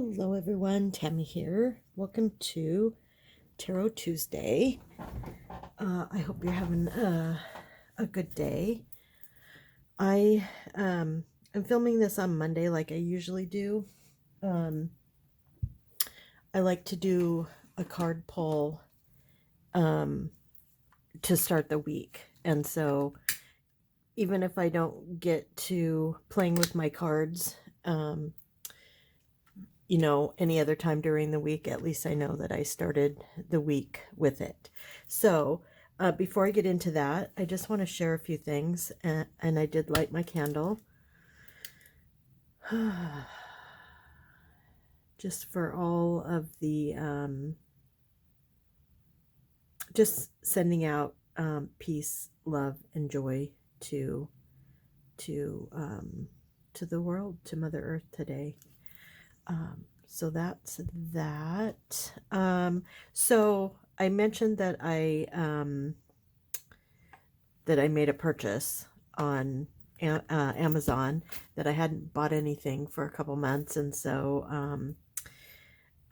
Hello everyone, Tammy here. Welcome to Tarot Tuesday. I hope you're having a good day. I am filming this on Monday like I usually do. I like to do a card pull to start the week. And so even if I don't get to playing with my cards, any other time during the week, at least I know that I started the week with it. So before I get into that, I just want to share a few things. And I did light my candle. Just for all of the, just sending out peace, love, and joy to the world, to Mother Earth today. So that's that. So I mentioned that I made a purchase on Amazon, that I hadn't bought anything for a couple months, and so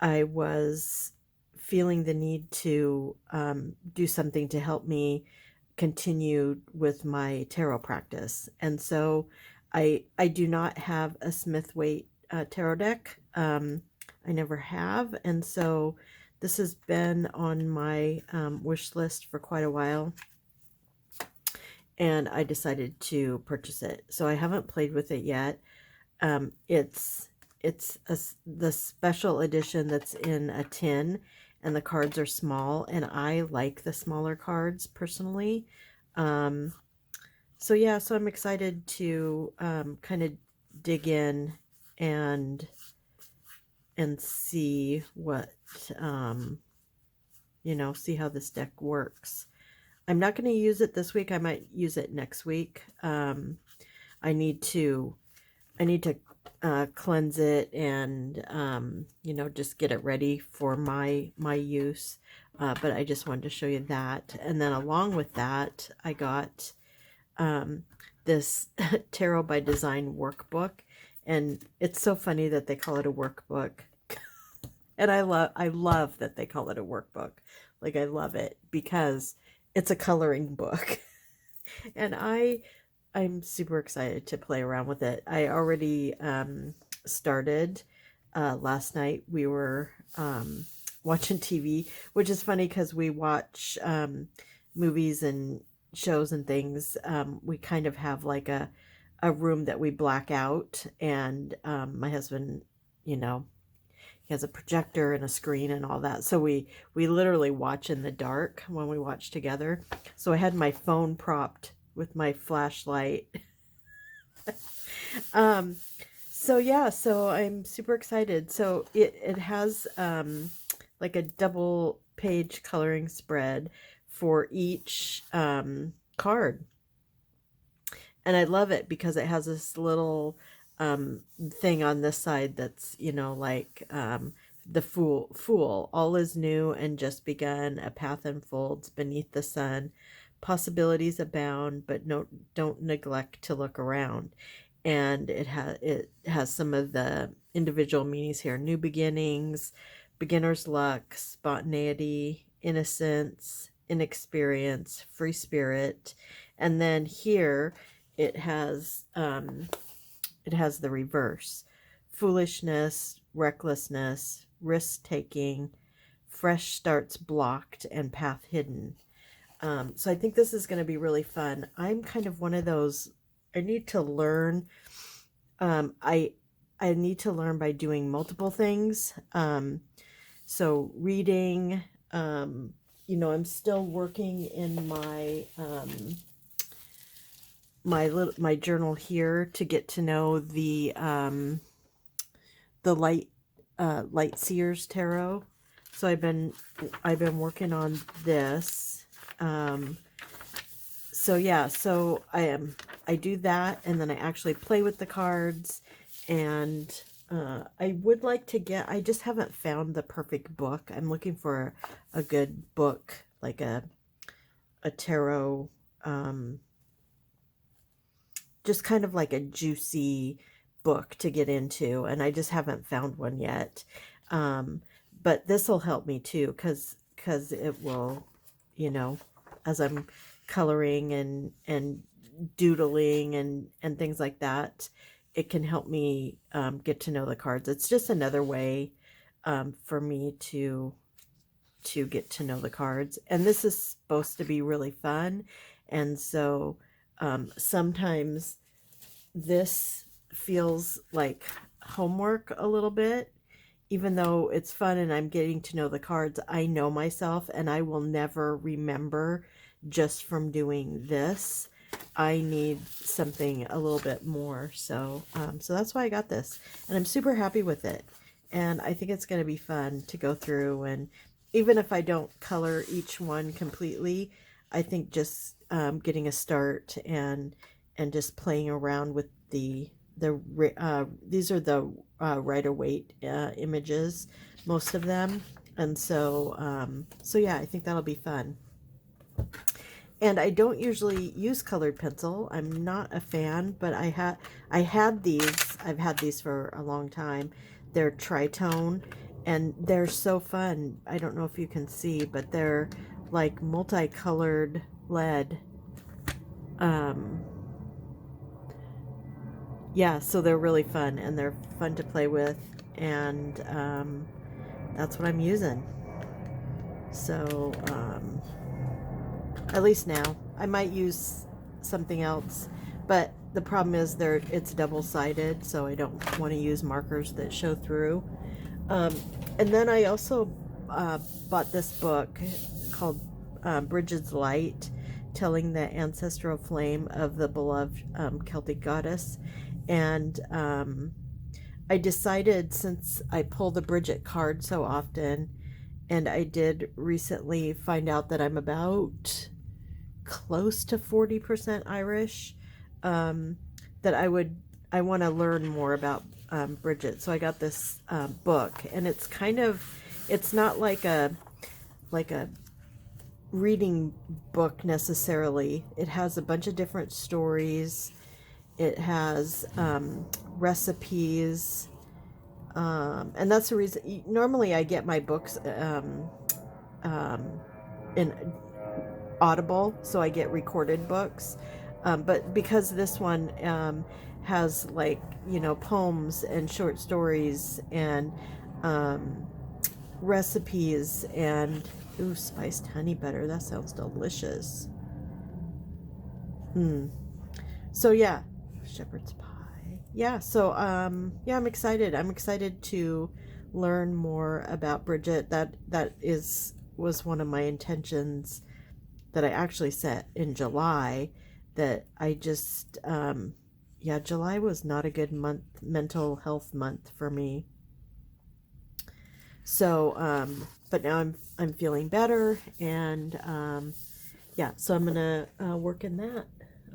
I was feeling the need to do something to help me continue with my tarot practice. And so I do not have a Smith Waite tarot deck. I never have, and so this has been on my wish list for quite a while, and I decided to purchase it. So I haven't played with it yet. It's the special edition that's in a tin, and the cards are small, and I like the smaller cards personally. So yeah, so I'm excited to kind of dig in and see what see how this deck works. I'm not going to use it this week. I might use it next week. I need to cleanse it and just get it ready for my use. But I just wanted to show you that. And then along with that, I got this Tarot by Design workbook, and it's so funny that they call it a workbook. And I love that they call it a workbook. Like, I love it because it's a coloring book. And I'm super excited to play around with it. I already started last night. We were watching TV, which is funny because we watch movies and shows and things. We kind of have like a room that we black out, and my husband, he has a projector and a screen and all that. So we literally watch in the dark when we watch together. So I had my phone propped with my flashlight. So yeah, so I'm super excited. So it has like a double page coloring spread for each card. And I love it because it has this little thing on this side that's, like the fool. All is new and just begun. A path unfolds beneath the sun. Possibilities abound, but don't neglect to look around. And it has some of the individual meanings here: new beginnings, beginner's luck, spontaneity, innocence, inexperience, free spirit. And then here it has the reverse: foolishness, recklessness, risk taking, fresh starts blocked, and path hidden. So I think this is going to be really fun. I'm kind of one of those, I need to learn. I need to learn by doing multiple things. So reading, I'm still working in my my journal here to get to know the Light Seers Tarot. So I've been working on this. So yeah, so I do that, and then I actually play with the cards, and I would like to I just haven't found the perfect book. I'm looking for a good book, like a tarot, just kind of like a juicy book to get into, and I just haven't found one yet. Um, but this will help me too, because it will, you know, as I'm coloring and doodling and things like that, it can help me get to know the cards. It's just another way for me to get to know the cards. And this is supposed to be really fun. And so sometimes this feels like homework a little bit, even though it's fun and I'm getting to know the cards. I know myself and I will never remember just from doing this. I need something a little bit more. So that's why I got this, and I'm super happy with it. And I think it's going to be fun to go through, and even if I don't color each one completely, I think just getting a start and just playing around with these are the Rider-Waite images, most of them, and so yeah, I think that'll be fun. And I don't usually use colored pencil. I'm not a fan, but I've had these for a long time. They're Tritone, and they're so fun. I don't know if you can see, but they're like multicolored lead. Yeah, so they're really fun, and they're fun to play with, and that's what I'm using. So at least now. I might use something else, but the problem is it's double-sided, so I don't want to use markers that show through. And then I also bought this book called Bridget's Light, telling the ancestral flame of the beloved Celtic goddess. And I decided, since I pull the Bridget card so often, and I did recently find out that I'm about close to 40% Irish, that I want to learn more about Bridget. So I got this book, and it's not like a reading book necessarily. It has a bunch of different stories. It has recipes, and that's the reason. Normally, I get my books in Audible, so I get recorded books. But because this one has, like, poems and short stories and recipes and spiced honey butter. That sounds delicious. So yeah, shepherd's pie. Yeah, so yeah, I'm excited. I'm excited to learn more about Bridget. Was one of my intentions that I actually set in July, that I just yeah, July was not a good month, mental health month for me. So but now I'm feeling better, and yeah, so I'm gonna work in that.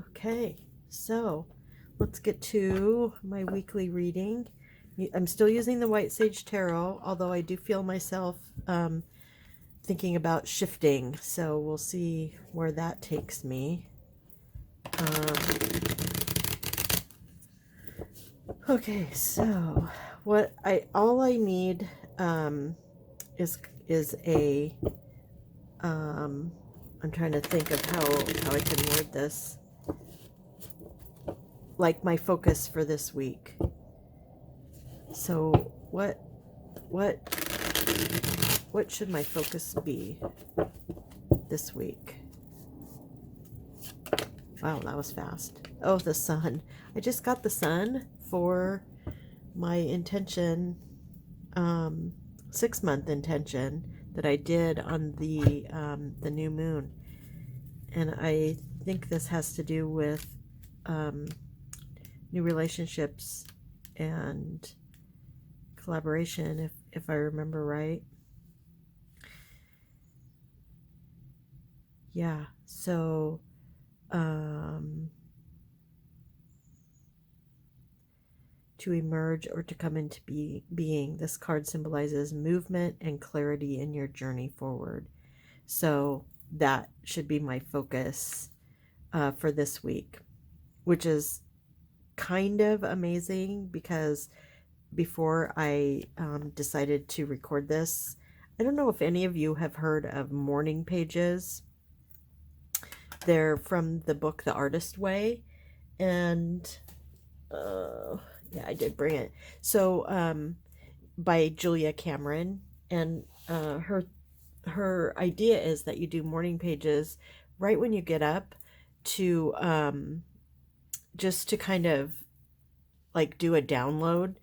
Okay, so let's get to my weekly reading. I'm still using the White Sage Tarot, although I do feel myself thinking about shifting, so we'll see where that takes me. Okay, so all I need is a I'm trying to think of how I can word this, like my focus for this week. So what should my focus be this week? Wow, that was fast. Oh, the sun. I just got the sun for my intention, 6-month intention that I did on the new moon. And I think this has to do with new relationships and collaboration, if I remember right. Yeah, so to emerge or to come into being, this card symbolizes movement and clarity in your journey forward. So that should be my focus for this week, which is kind of amazing because before I decided to record this, I don't know if any of you have heard of morning pages. They're from the book The Artist Way, and yeah, I did bring it. So by Julia Cameron, and her idea is that you do morning pages right when you get up to just to kind of like do a download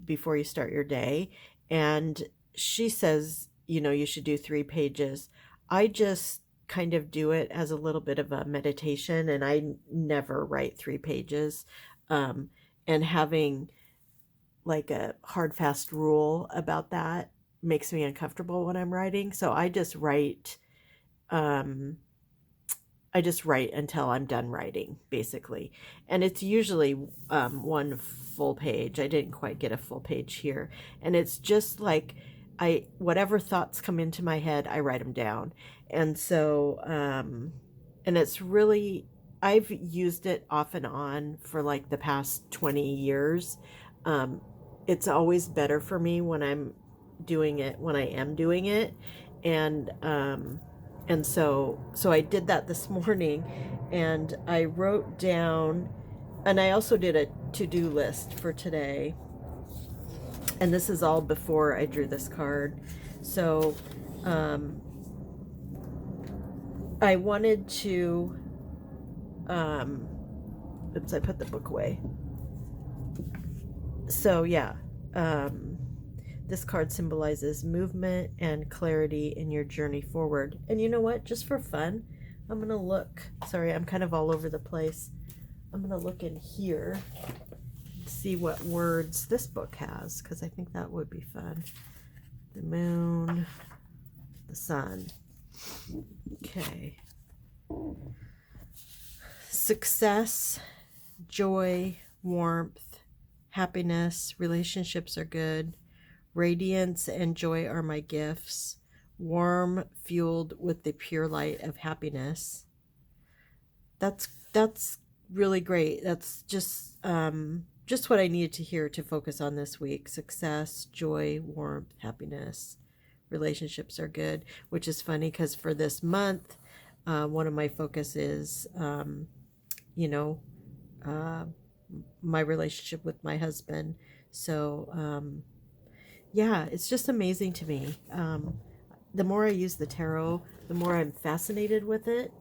before you start your day. And she says, you know, you should do 3 pages. I just kind of do it as a little bit of a meditation, and I never write 3 pages. Um, and having like a hard, fast rule about that makes me uncomfortable when I'm writing. So um, I just write until I'm done writing, basically. And it's usually one full page. I didn't quite get a full page here. And it's just like whatever thoughts come into my head, I write them down. And so, and it's really, I've used it off and on for like the past 20 years. Um, it's always better for me when when I am doing it. And, so I did that this morning, and I wrote down, and I also did a to-do list for today. And this is all before I drew this card. So I wanted to oops, I put the book away. So yeah, this card symbolizes movement and clarity in your journey forward. And you know what? Just for fun, I'm going to look. Sorry, I'm kind of all over the place. I'm going to look in here and see what words this book has, because I think that would be fun. The moon, the sun. Okay. Success, joy, warmth, happiness, relationships are good. Radiance and joy are my gifts, warm, fueled with the pure light of happiness. That's really great. That's just what I needed to hear to focus on this week. Success, joy, warmth, happiness. Relationships are good, which is funny because for this month, one of my focus is, you know, my relationship with my husband. So, yeah, it's just amazing to me. The more I use the tarot, the more I'm fascinated with it,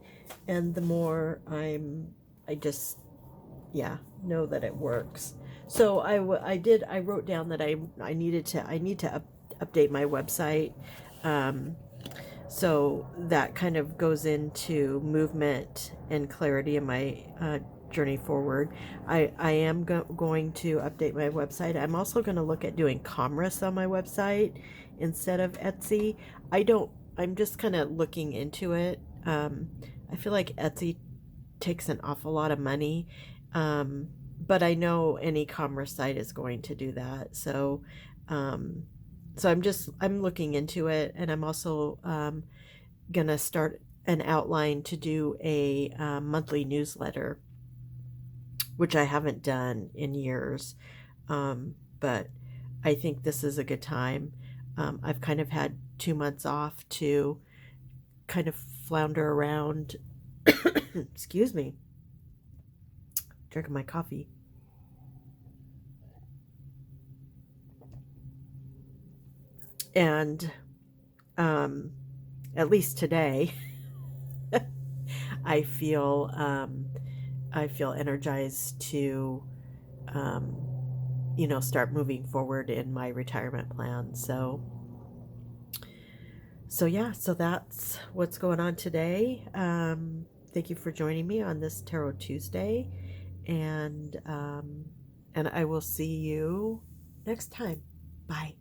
and the more I just, yeah, know that it works. So I wrote down that I need to update my website. So that kind of goes into movement and clarity in my journey forward. I am going to update my website. I'm also going to look at doing Commerce on my website instead of Etsy. I'm just kind of looking into it. I feel like Etsy takes an awful lot of money. But I know any commerce site is going to do that. So, I'm looking into it, and I'm also gonna start an outline to do a monthly newsletter, which I haven't done in years. But I think this is a good time. I've kind of had 2 months off to kind of flounder around. Excuse me. Drinking my coffee. And at least today, I feel energized to start moving forward in my retirement plan. So yeah, so that's what's going on today. Thank you for joining me on this Tarot Tuesday, and I will see you next time. Bye.